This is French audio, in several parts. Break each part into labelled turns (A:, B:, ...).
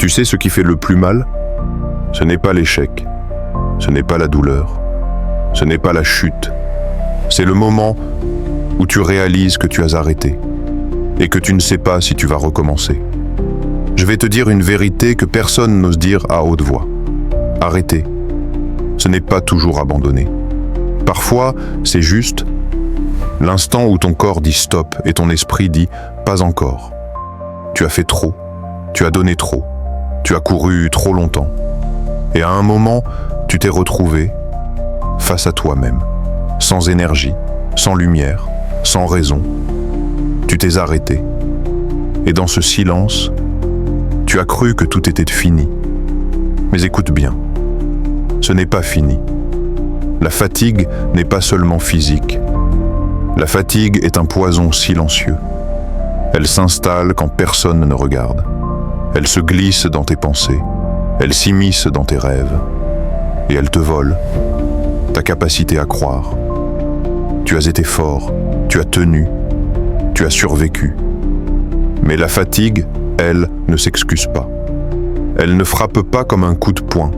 A: Tu sais ce qui fait le plus mal? Ce n'est pas l'échec, ce n'est pas la douleur, ce n'est pas la chute. C'est le moment où tu réalises que tu as arrêté et que tu ne sais pas si tu vas recommencer. Je vais te dire une vérité que personne n'ose dire à haute voix. Arrêter, ce n'est pas toujours abandonner. Parfois, c'est juste l'instant où ton corps dit stop et ton esprit dit pas encore. Tu as fait trop, tu as donné trop, tu as couru trop longtemps. Et à un moment, tu t'es retrouvé face à toi-même, sans énergie, sans lumière, sans raison. Tu t'es arrêté. Et dans ce silence, tu as cru que tout était fini. Mais écoute bien, ce n'est pas fini. La fatigue n'est pas seulement physique. La fatigue est un poison silencieux. Elle s'installe quand personne ne regarde. Elle se glisse dans tes pensées. Elle s'immisce dans tes rêves. Et elle te vole ta capacité à croire. Tu as été fort, tu as tenu, tu as survécu. Mais la fatigue, elle, ne s'excuse pas. Elle ne frappe pas comme un coup de poing.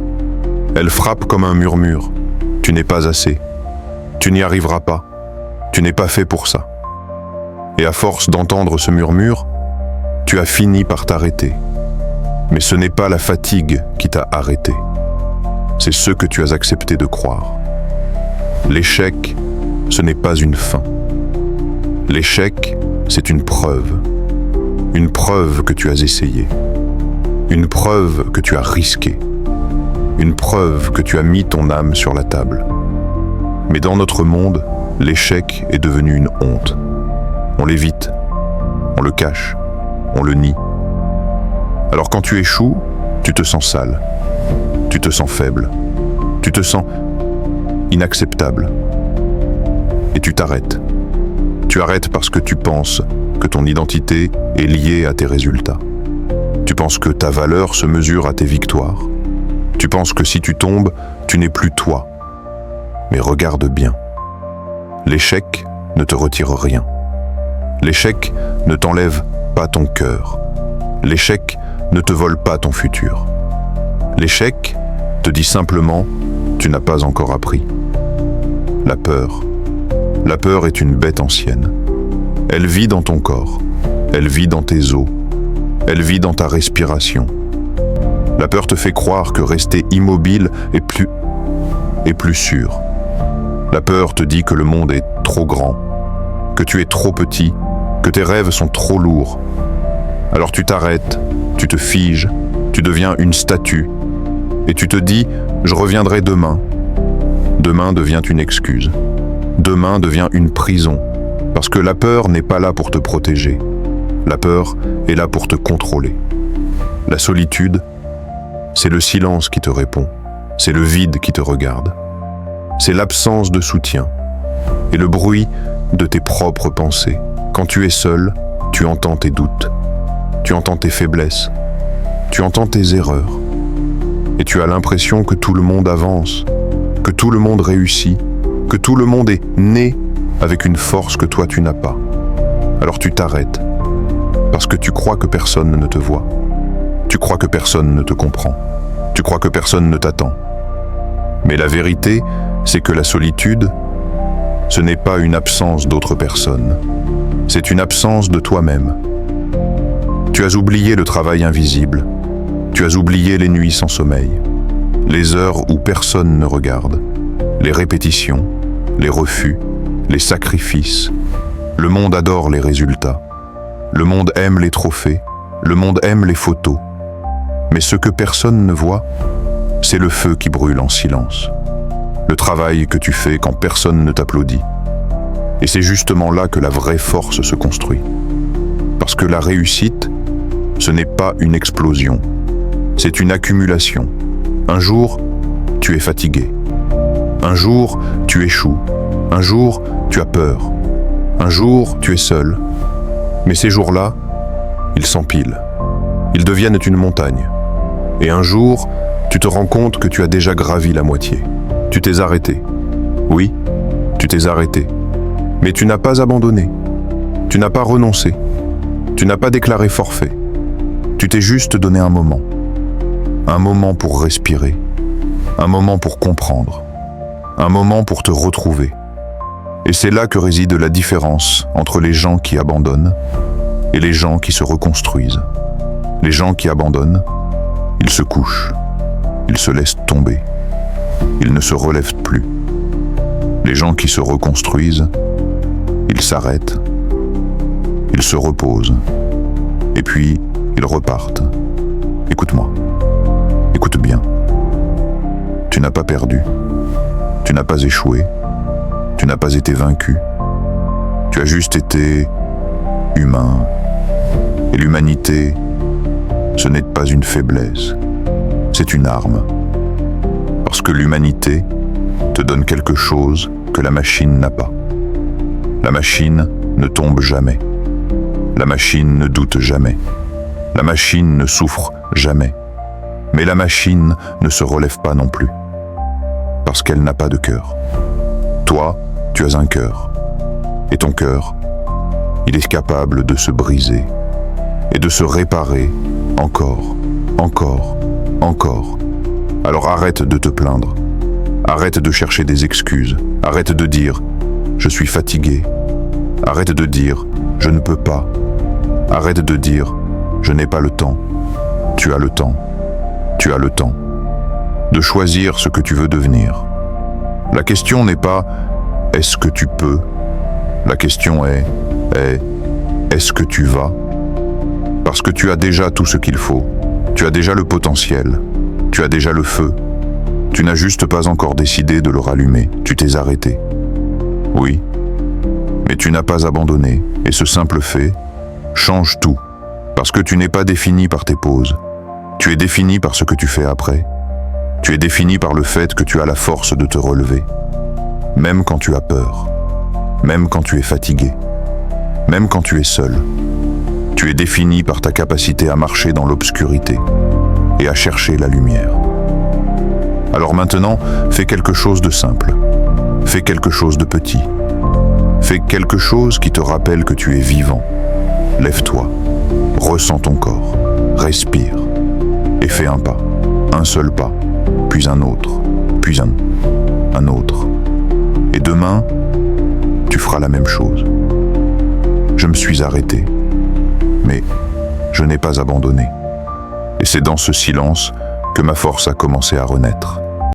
A: Elle frappe comme un murmure. Tu n'es pas assez. Tu n'y arriveras pas. Tu n'es pas fait pour ça. Et à force d'entendre ce murmure, tu as fini par t'arrêter. Mais ce n'est pas la fatigue qui t'a arrêté. C'est ce que tu as accepté de croire. L'échec, ce n'est pas une fin. L'échec, c'est une preuve. Une preuve que tu as essayé. Une preuve que tu as risqué. Une preuve que tu as mis ton âme sur la table. Mais dans notre monde, l'échec est devenu une honte. On l'évite, on le cache, on le nie. Alors quand tu échoues, tu te sens sale, tu te sens faible, tu te sens inacceptable. Et tu t'arrêtes. Tu arrêtes parce que tu penses que ton identité est liée à tes résultats. Tu penses que ta valeur se mesure à tes victoires. Tu penses que si tu tombes, tu n'es plus toi. Mais regarde bien. L'échec ne te retire rien. L'échec ne t'enlève pas ton cœur. L'échec ne te vole pas ton futur. L'échec te dit simplement « tu n'as pas encore appris ». La peur est une bête ancienne. Elle vit dans ton corps, elle vit dans tes os, elle vit dans ta respiration. La peur te fait croire que rester immobile est plus sûr. La peur te dit que le monde est trop grand, que tu es trop petit, que tes rêves sont trop lourds. Alors tu t'arrêtes, tu te figes, tu deviens une statue, et tu te dis « je reviendrai demain ». Demain devient une excuse. Demain devient une prison, parce que la peur n'est pas là pour te protéger. La peur est là pour te contrôler. La solitude, c'est le silence qui te répond, c'est le vide qui te regarde. C'est l'absence de soutien et le bruit de tes propres pensées. Quand tu es seul, tu entends tes doutes, tu entends tes faiblesses, tu entends tes erreurs. Et tu as l'impression que tout le monde avance, que tout le monde réussit, que tout le monde est né avec une force que toi tu n'as pas. Alors tu t'arrêtes, parce que tu crois que personne ne te voit. Tu crois que personne ne te comprend. Tu crois que personne ne t'attend. Mais la vérité, c'est que la solitude, ce n'est pas une absence d'autres personnes. C'est une absence de toi-même. Tu as oublié le travail invisible. Tu as oublié les nuits sans sommeil. Les heures où personne ne regarde. Les répétitions, les refus, les sacrifices. Le monde adore les résultats. Le monde aime les trophées. Le monde aime les photos. Mais ce que personne ne voit, c'est le feu qui brûle en silence. Le travail que tu fais quand personne ne t'applaudit. Et c'est justement là que la vraie force se construit. Parce que la réussite, ce n'est pas une explosion. C'est une accumulation. Un jour, tu es fatigué. Un jour, tu échoues. Un jour, tu as peur. Un jour, tu es seul. Mais ces jours-là, ils s'empilent. Ils deviennent une montagne. Et un jour, tu te rends compte que tu as déjà gravi la moitié. Tu t'es arrêté. Oui, tu t'es arrêté. Mais tu n'as pas abandonné. Tu n'as pas renoncé. Tu n'as pas déclaré forfait. Tu t'es juste donné un moment. Un moment pour respirer, un moment pour comprendre, un moment pour te retrouver. Et c'est là que réside la différence entre les gens qui abandonnent et les gens qui se reconstruisent. Les gens qui abandonnent, ils se couchent, ils se laissent tomber, ils ne se relèvent plus. Les gens qui se reconstruisent, ils s'arrêtent, ils se reposent, et puis ils repartent. Écoute-moi, écoute bien. Tu n'as pas perdu, tu n'as pas échoué, tu n'as pas été vaincu. Tu as juste été humain. Et l'humanité, ce n'est pas une faiblesse, c'est une arme. Parce que l'humanité te donne quelque chose que la machine n'a pas. La machine ne tombe jamais. La machine ne doute jamais. La machine ne souffre jamais. Mais la machine ne se relève pas non plus. Parce qu'elle n'a pas de cœur. Toi, tu as un cœur. Et ton cœur, il est capable de se briser et de se réparer encore, encore, encore. Alors arrête de te plaindre. Arrête de chercher des excuses. Arrête de dire « je suis fatigué ». Arrête de dire « je ne peux pas ». Arrête de dire « je n'ai pas le temps ». Tu as le temps. Tu as le temps de choisir ce que tu veux devenir. La question n'est pas « est-ce que tu peux ?» La question est « est-ce que tu vas ?» Parce que tu as déjà tout ce qu'il faut. Tu as déjà le potentiel. Tu as déjà le feu. Tu n'as juste pas encore décidé de le rallumer. Tu t'es arrêté. Oui, mais tu n'as pas abandonné. Et ce simple fait change tout. Parce que tu n'es pas défini par tes pauses. Tu es défini par ce que tu fais après. Tu es défini par le fait que tu as la force de te relever. Même quand tu as peur. Même quand tu es fatigué. Même quand tu es seul. Tu es défini par ta capacité à marcher dans l'obscurité et à chercher la lumière. Alors maintenant, fais quelque chose de simple. Fais quelque chose de petit. Fais quelque chose qui te rappelle que tu es vivant. Lève-toi, ressens ton corps, respire et fais un pas, un seul pas, puis un autre, puis un autre. Et demain, tu feras la même chose. Je me suis arrêté, mais je n'ai pas abandonné. Et c'est dans ce silence que ma force a commencé à renaître.